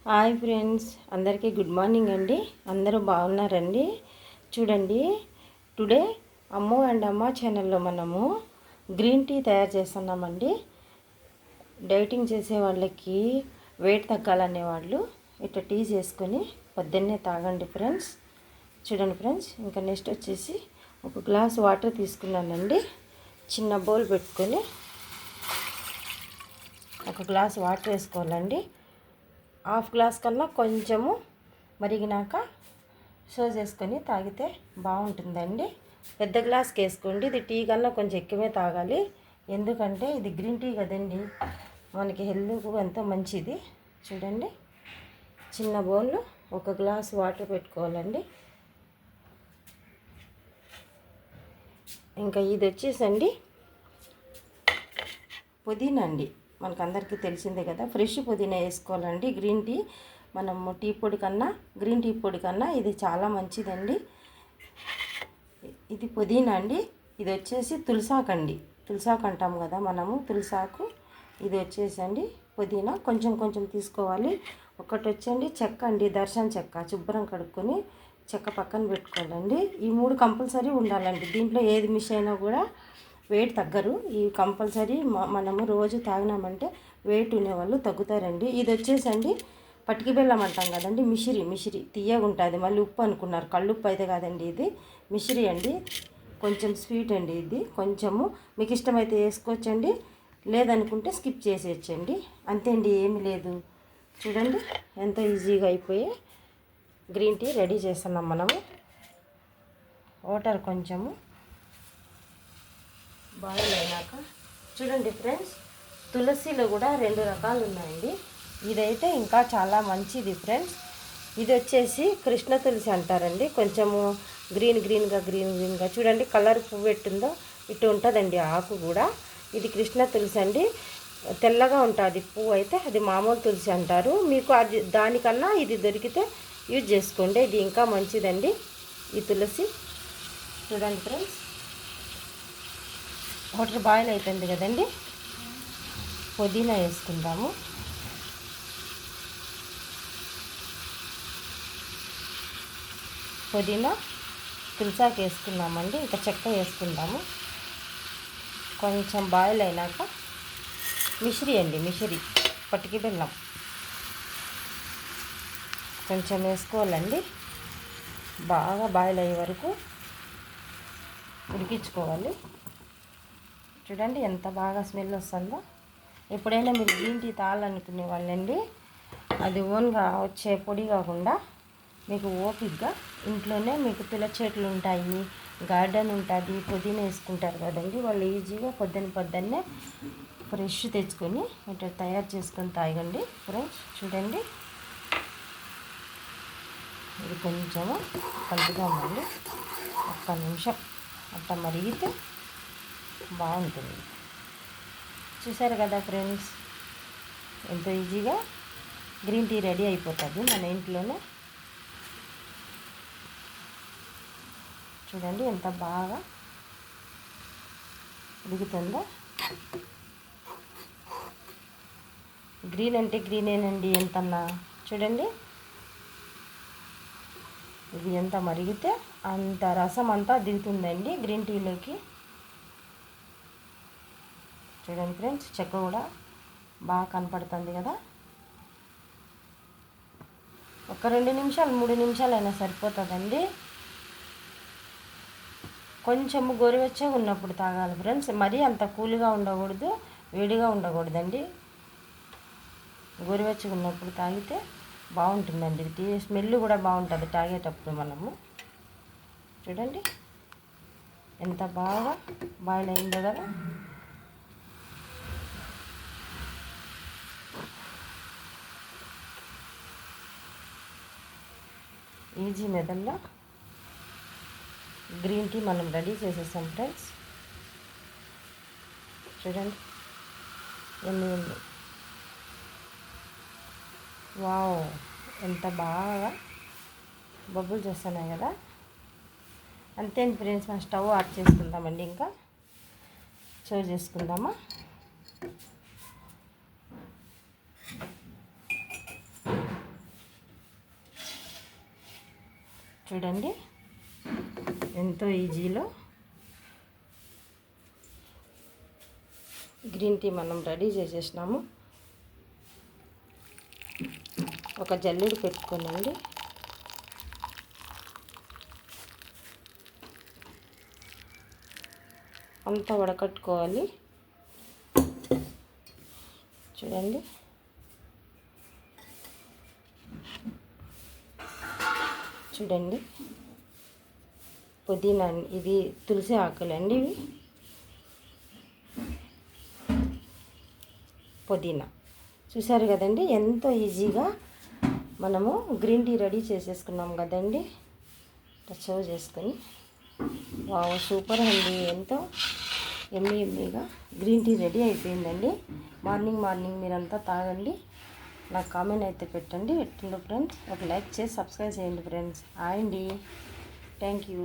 Hi friends, అందరికీ good morning అండి. అందరూ బాగున్నారండి. చూడండి, టుడే అమ్ము అండ్ అమ్మ ఛానల్లో మనము గ్రీన్ టీ తయారు చేస్తున్నామండి. డైటింగ్ చేసే వాళ్ళకి, వెయిట్ తగ్గాలనే వాళ్ళు ఇట్లా టీ చేసుకొని పొద్దున్నే తాగండి ఫ్రెండ్స్. చూడండి ఫ్రెండ్స్, ఇంకా నెక్స్ట్ వచ్చేసి ఒక గ్లాస్ వాటర్ తీసుకున్నానండి. చిన్న బౌల్ పెట్టుకొని ఒక గ్లాస్ వాటర్ వేసుకోవాలండి. హాఫ్ గ్లాస్ కన్నా కొంచెము మరిగినాక సోజ్ వేసుకొని తాగితే బాగుంటుందండి. పెద్ద గ్లాస్కి వేసుకోండి. ఇది టీ కన్నా కొంచెం ఎక్కువే తాగాలి, ఎందుకంటే ఇది గ్రీన్ టీ కదండి, మనకి హెల్త్కు ఎంతో మంచిది. చూడండి, చిన్న బౌల్లో ఒక గ్లాస్ వాటర్ పెట్టుకోవాలండి. ఇంకా ఇది వచ్చేసండి పుదీనా అండి. మనకు అందరికీ తెలిసిందే కదా, ఫ్రెష్ పుదీనా వేసుకోవాలండి. గ్రీన్ టీ మనము టీ పొడి కన్నా, గ్రీన్ టీ పొడి కన్నా ఇది చాలా మంచిదండి. ఇది పుదీనా అండి. ఇది వచ్చేసి తులసాకు అండి. తులసాకు అంటాం కదా మనము, తులసాకు. ఇది వచ్చేసండి పుదీనా కొంచెం కొంచెం తీసుకోవాలి. ఒకటి వచ్చండి చెక్క అండి, దర్శన చెక్క. శుభ్రం కడుక్కొని చెక్క పక్కన పెట్టుకోవాలండి. ఈ మూడు కంపల్సరీ ఉండాలండి. దీంట్లో ఏది మిస్ అయినా కూడా వెయిట్ తగ్గరు. ఈ కంపల్సరీ మనము రోజు తాగినామంటే వెయిట్ ఉండేవాళ్ళు తగ్గుతారండి. ఇది వచ్చేసండి పటికి బెల్లం అంటాం కదండి, మిషిరి తీయగా ఉంటుంది. మళ్ళీ ఉప్పు అనుకున్నారు, కళ్ళుప్పు అయితే కాదండి, ఇది మిషిరి అండి. కొంచెం స్వీట్ అండి. ఇది కొంచెము మీకు ఇష్టమైతే వేసుకోవచ్చండి, లేదనుకుంటే స్కిప్ చేసేయచ్చండి. అంతే అండి, ఏమి లేదు. చూడండి ఎంతో ఈజీగా అయిపోయి గ్రీన్ టీ రెడీ చేస్తున్నాం మనము. వాటర్ కొంచెము బాయిల్ అయినాక, చూడండి ఫ్రెండ్స్, తులసిలో కూడా 2 రకాలు ఉన్నాయండి. ఇదైతే ఇంకా చాలా మంచిది ఫ్రెండ్స్. ఇది వచ్చేసి కృష్ణ తులసి అంటారండి. కొంచెము గ్రీన్గా చూడండి, కలర్ పువ్వు ఎట్టుందో ఇటు ఉంటుందండి ఆకు కూడా. ఇది కృష్ణ తులసి అండి, తెల్లగా ఉంటుంది పువ్వు. అయితే అది మామూలు తులసి అంటారు. మీకు అది దానికన్నా ఇది దొరికితే యూజ్ చేసుకోండి, ఇది ఇంకా మంచిదండి ఈ తులసి. చూడండి ఫ్రెండ్స్, వాటర్ బాయిల్ అవుతుంది కదండి, పుదీనా వేసుకుందాము. పుదీనా, తులసాకు వేసుకున్నామండి. ఇంకా చెక్క వేసుకుందాము. కొంచెం బాయిల్ అయినాక మిషిరి పటికి బెల్లం కొంచెం వేసుకోవాలండి. బాగా బాయిల్ అయ్యే వరకు ఉడికించుకోవాలి. చూడండి ఎంత బాగా స్మెల్ వస్తుందో. ఎప్పుడైనా మీరు గ్రీన్ టీ తాగాలనుకునే వాళ్ళండి, అది ఓన్గా వచ్చే పొడి కాకుండా మీకు ఓపిక్గా ఇంట్లోనే, మీకు తులసి చెట్లు ఉంటాయి, గార్డెన్ ఉంటుంది, పుదీనా వేసుకుంటారు కదండి, వాళ్ళు ఈజీగా పొద్దున్నే ఫ్రెష్ తెచ్చుకొని ఇట్లా తయారు చేసుకొని తాగండి ఫ్రెండ్స్. చూడండి, ఇది కొంచెము కలుపుదామండి. ఒక్క నిమిషం అట్లా మరిగితే బాగుంటుంది. చూసారు కదా ఫ్రెండ్స్, ఎంతో ఈజీగా గ్రీన్ టీ రెడీ అయిపోతుంది మన ఇంట్లోనే. చూడండి ఎంత బాగా ఉడుకుతుందో. గ్రీన్ అంటే గ్రీనేనండి ఎంతన్నా. చూడండి, ఇది ఎంత మరిగితే అంత రసం అంతా దిగుతుందండి గ్రీన్ టీలోకి. చూడండి ఫ్రెండ్స్, చెక్క కూడా బాగా కనపడుతుంది కదా. ఒక 2 నిమిషాలు 3 నిమిషాలు అయినా సరిపోతుందండి. కొంచెము గోరువెచ్చగా ఉన్నప్పుడు తాగాలి ఫ్రెండ్స్. మరీ అంత కూల్గా ఉండకూడదు, వేడిగా ఉండకూడదండి. గోరువెచ్చగా ఉన్నప్పుడు తాగితే బాగుంటుందండి. టీ స్మెల్ కూడా బాగుంటుంది తాగేటప్పుడు మనము. చూడండి ఎంత బాగా బాయిల్ అయిందో కదా. ఈజీ మెథడ్లో గ్రీన్ టీ మనం రెడీ చేసేసాం ఫ్రెండ్స్. చూడండి ఎన్ని ఉంది. వావ్, ఎంత బాగా బబుల్స్ వస్తున్నాయి కదా. అంతే ఫ్రెండ్స్, మనం స్టవ్ ఆఫ్ చేసుకుందామండి. ఇంకా సర్వ్ చేసుకుందామా. చూడండి ఎంతో ఈజీలో గ్రీన్ టీ మనం రెడీ చేసేసినాము. ఒక జల్లెడ పెట్టుకోనండి అంతా వడకట్టుకోవాలి. చూడండి చూడండి పుదీనా, ఇది తులసి ఆకులండి, ఇవి పుదీనా. చూసారు కదండి ఎంతో ఈజీగా మనము గ్రీన్ టీ రెడీ చేసేసుకున్నాం కదండి. సర్వ్ చేసుకొని వావ్ సూపర్ అండి, ఎంతో ఎమ్మీగా గ్రీన్ టీ రెడీ అయిపోయిందండి. మార్నింగ్ మీరంతా తాగండి. నాకు కామెంట్ అయితే పెట్టండి. ఎట్టుందో ఫ్రెండ్స్, ఒక లైక్ చేసి సబ్స్క్రైబ్ చేయండి ఫ్రెండ్స్. హాయ్ అండి, థ్యాంక్ యూ.